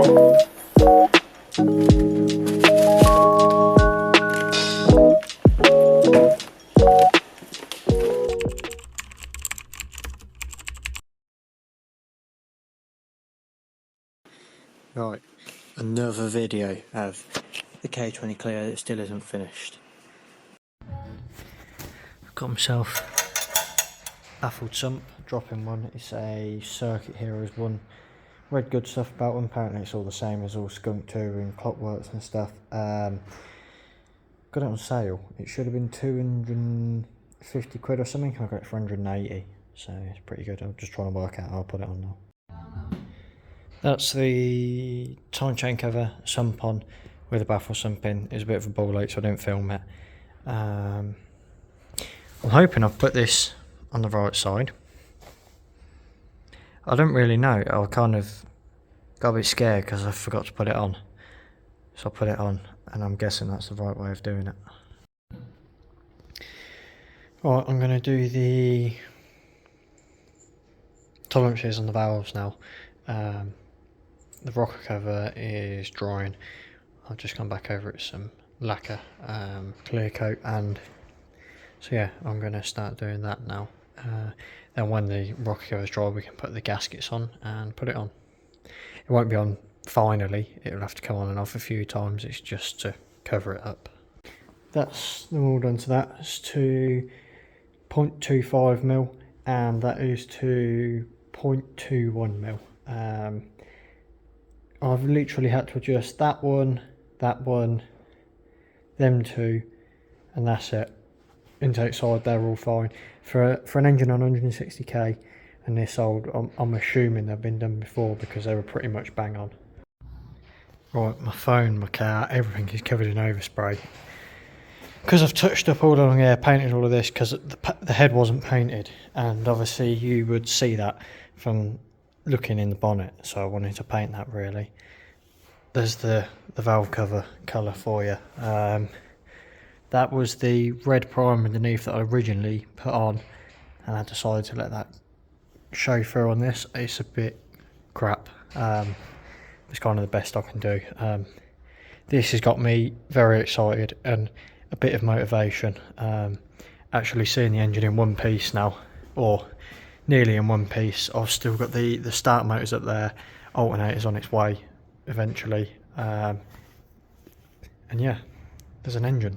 Right, another video of the K20 Clio that still isn't finished. I've got myself baffled sump, dropping one. It's a Circuit Heroes one. Read good stuff about them. Apparently it's all the same as all Skunk Touring, Clockworks and stuff. Got it on sale. It should have been 250 quid or something. I got it for 180, so it's pretty good. I'm just trying to work out how I'll put it on now. That's the time chain cover sump on with a baffle sump in. It was a bit of a ball ache, so I didn't film it. I'm hoping I've put this on the right side. I don't really know. I kind of got a bit scared because I forgot to put it on. So I put it on, and I'm guessing that's the right way of doing it. Right, I'm going to do the tolerances on the valves now. The rocker cover is drying. I've just gone back over it with some lacquer, clear coat, and so yeah, I'm going to start doing that now. Then when the rocker cover is dry, we can put the gaskets on and put it on. It won't be on finally, it'll have to come on and off a few times. It's just to cover it up. That's all done to that. It's to 0.25mm and that is to 0.21mm. I've literally had to adjust that one, them two, and that's it. Intake side, they're all fine. For an engine on 160k and this old, I'm assuming they've been done before because they were pretty much bang on. Right, my phone, my car, everything is covered in overspray. Because I've touched up all along here, painted all of this, because the head wasn't painted, and obviously you would see that from looking in the bonnet, so I wanted to paint that really. There's the valve cover colour for you. That was the red primer underneath that I originally put on, and I decided to let that show through on this. It's a bit crap. It's kind of the best I can do. This has got me very excited and a bit of motivation. Actually seeing the engine in one piece now, or nearly in one piece. I've still got the start motors up there, alternators on its way eventually, and yeah, there's an engine.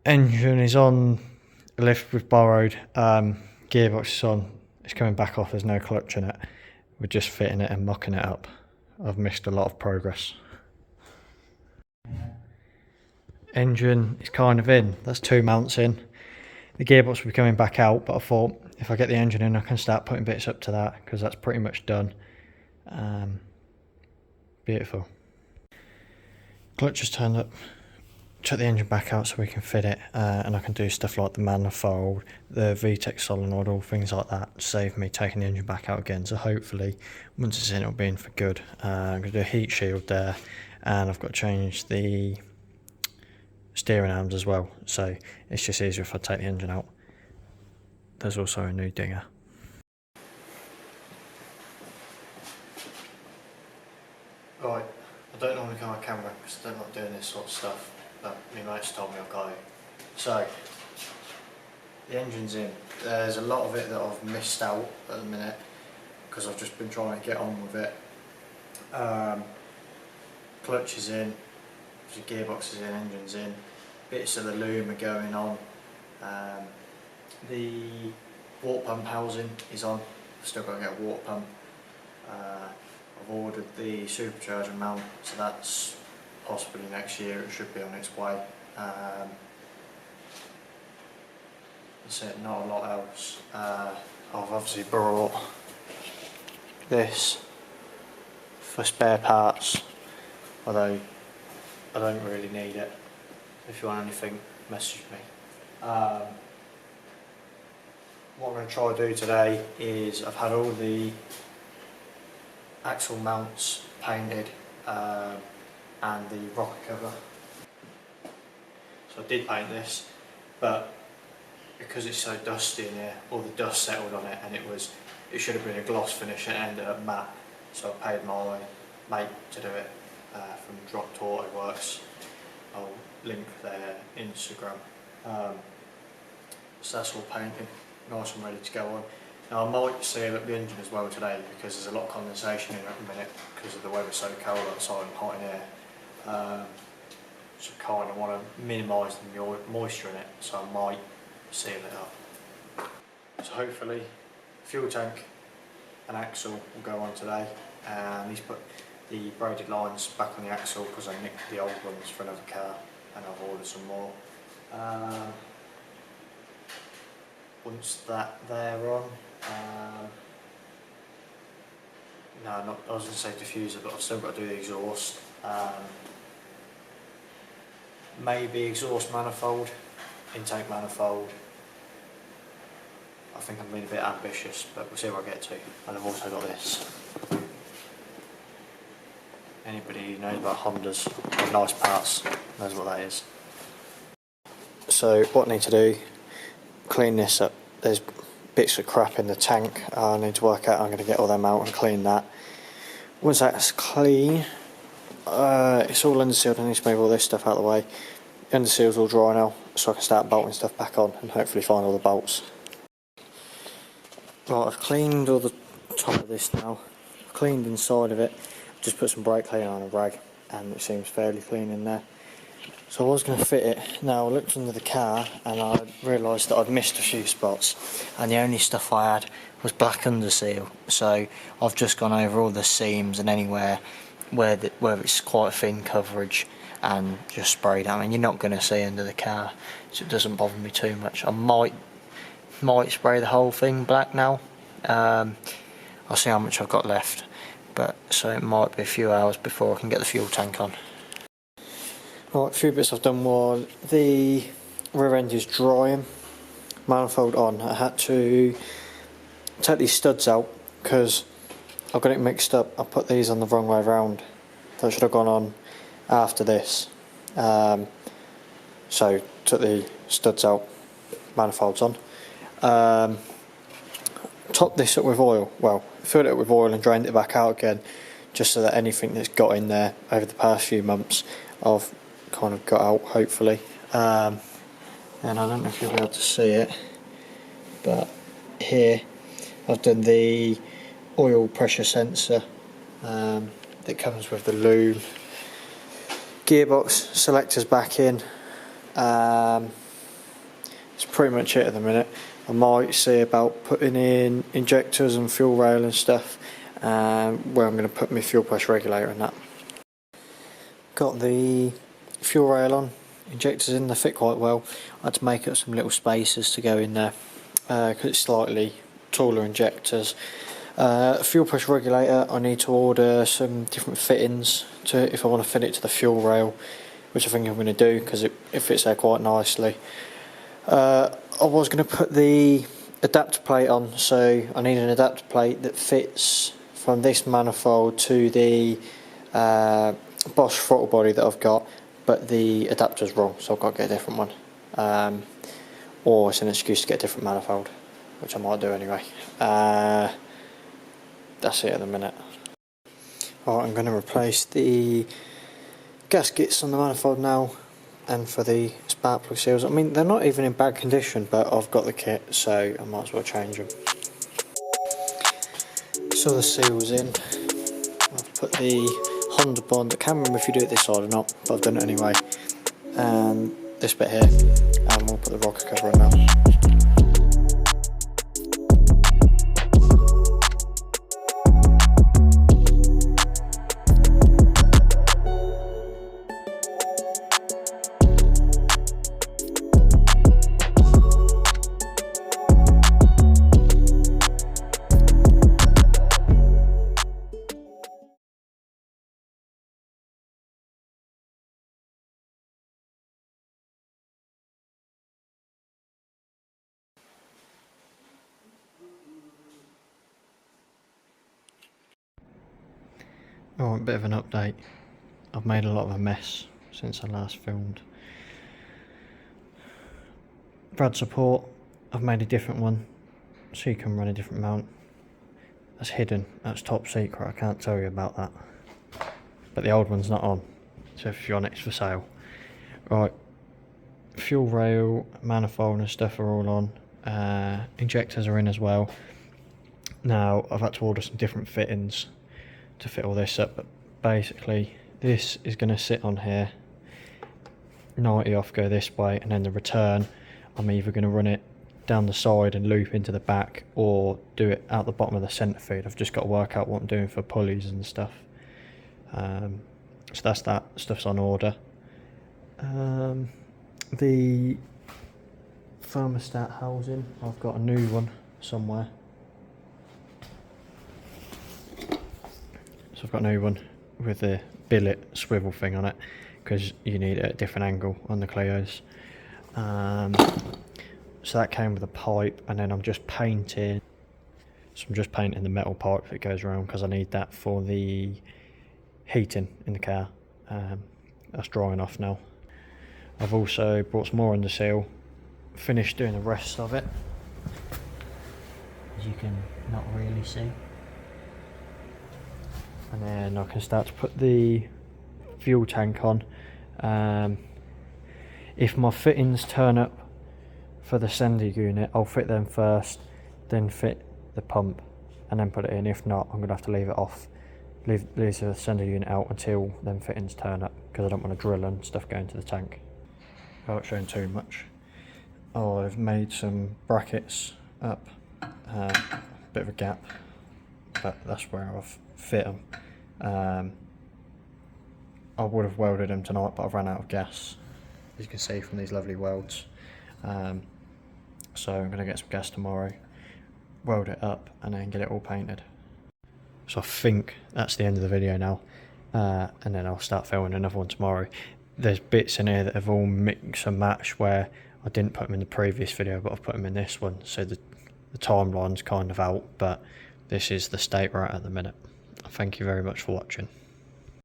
Engine is on a lift we've borrowed, gearbox is on, it's coming back off, there's no clutch in it. We're just fitting it and mocking it up. I've missed a lot of progress. Engine is kind of in, that's 2 mounts in. The gearbox will be coming back out, but I thought if I get the engine in I can start putting bits up to that because that's pretty much done. Beautiful. Clutch has turned up. Took the engine back out so we can fit it, and I can do stuff like the manifold, the VTEC solenoid, all things like that, save me taking the engine back out again. So hopefully once it's in it'll be in for good. I'm going to do a heat shield there, and I've got to change the steering arms as well, so it's just easier if I take the engine out. There's also a new dinger. Right, I don't normally go on camera because I don't like doing this sort of stuff, but my mates told me I've got to. So, the engine's in. There's a lot of it that I've missed out at the minute because I've just been trying to get on with it. Clutch is in, the gearbox is in, engine's in, bits of the loom are going on. The water pump housing is on, I've still got to get a water pump. I've ordered the supercharger mount, so that's possibly next year, it should be on its way. That's it, not a lot else. I've obviously brought this for spare parts, although I don't really need it. If you want anything, message me. What I'm going to try to do today is I've had all the axle mounts painted and the rocker cover. So I did paint this, but because it's so dusty in here, all the dust settled on it, and it should have been a gloss finish and it ended up matte. so I paid my mate to do it from Dropped Auto Works. I'll link their Instagram. So that's all painted, nice and ready to go on. Now I might seal up the engine as well today because there's a lot of condensation in it at the minute because of the weather so cold outside and hot in here. So kind of want to minimise the moisture in it, so I might seal it up. So hopefully fuel tank and axle will go on today, and he's put the braided lines back on the axle because I nicked the old ones for another car and I've ordered some more. Once they're on, no, I was going to say diffuser, but I've still got to do the exhaust. Maybe exhaust manifold, intake manifold. I think I'm being a bit ambitious, but we'll see where I get to. And I've also got this. Anybody who knows about Hondas or nice parts knows what that is. So what I need to do, clean this up. There's bits of crap in the tank. I need to work out how I'm going to get all them out and clean that. Once that's clean, it's all undersealed. I need to move all this stuff out of the way. The underseal's all dry now, so I can start bolting stuff back on and hopefully find all the bolts. Right, I've cleaned all the top of this now. I've cleaned inside of it. Just put some brake cleaner on a rag and it seems fairly clean in there. So I was going to fit it. Now I looked under the car and I realised that I'd missed a few spots, and the only stuff I had was black underseal. So I've just gone over all the seams and anywhere where it's quite a thin coverage and just sprayed. I mean, you're not going to see under the car, so it doesn't bother me too much. I might spray the whole thing black now. I'll see how much I've got left, but so it might be a few hours before I can get the fuel tank on. Right, a few bits I've done while the rear end is drying, manifold on. I had to take these studs out because I've got it mixed up. I put these on the wrong way around. That should have gone on after this. So took the studs out, manifolds on. Topped this up with oil. Well, filled it up with oil and drained it back out again, just so that anything that's got in there over the past few months I've kind of got out, hopefully. And I don't know if you'll be able to see it, but here I've done the oil pressure sensor that comes with the lube. Gearbox selectors back in. That's pretty much it at the minute. I might see about putting in injectors and fuel rail and stuff, where I'm going to put my fuel pressure regulator and that. Got the fuel rail on, injectors in, they fit quite well. I had to make up some little spacers to go in there because it's slightly taller injectors. Fuel pressure regulator, I need to order some different fittings to if I want to fit it to the fuel rail, which I think I'm going to do because it fits there quite nicely. I was going to put the adapter plate on, so I need an adapter plate that fits from this manifold to the Bosch throttle body that I've got, but the adapter's wrong, so I've got to get a different one. Or it's an excuse to get a different manifold, which I might do anyway. That's it at the minute. Right, I'm going to replace the gaskets on the manifold now, and for the spark plug seals. I mean, they're not even in bad condition, but I've got the kit, so I might as well change them. So the seals in. I've put the Underbody. I can't remember if you do it this side or not, but I've done it anyway. And this bit here, and we'll put the rocker cover on now. Oh, a bit of an update. I've made a lot of a mess since I last filmed. Brad support, I've made a different one so you can run a different mount. That's hidden, that's top secret, I can't tell you about that. But the old one's not on, so if you're on it's for sale. Right, fuel rail, manifold and stuff are all on. Injectors are in as well. Now I've had to order some different fittings to fit all this up, but basically this is going to sit on here, 90 off go this way, and then the return I'm either going to run it down the side and loop into the back, or do it out the bottom of the centre feed. I've just got to work out what I'm doing for pulleys and stuff. So that's that, stuff's on order. The thermostat housing, I've got a new one somewhere. So I've got a new one with the billet swivel thing on it, because you need it at a different angle on the Clios. So that came with a pipe, and then I'm just painting. So I'm just painting the metal pipe that goes around, because I need that for the heating in the car. That's drying off now. I've also brought some more under seal, finished doing the rest of it, as you can not really see. And then I can start to put the fuel tank on. If my fittings turn up for the sender unit, I'll fit them first, then fit the pump, and then put it in. If not, I'm going to have to leave it off, leave the sender unit out until them fittings turn up, because I don't want to drill and stuff going to the tank. Without showing too much, I've made some brackets up, bit of a gap, but that's where I've fit them. I would have welded them tonight, but I've run out of gas, as you can see from these lovely welds. So I'm going to get some gas tomorrow, weld it up, and then get it all painted. So I think that's the end of the video now, and then I'll start filming another one tomorrow. There's bits in here that have all mixed and matched where I didn't put them in the previous video, but I've put them in this one, so the timeline's kind of out, but this is the state we're at the minute. Thank you very much for watching.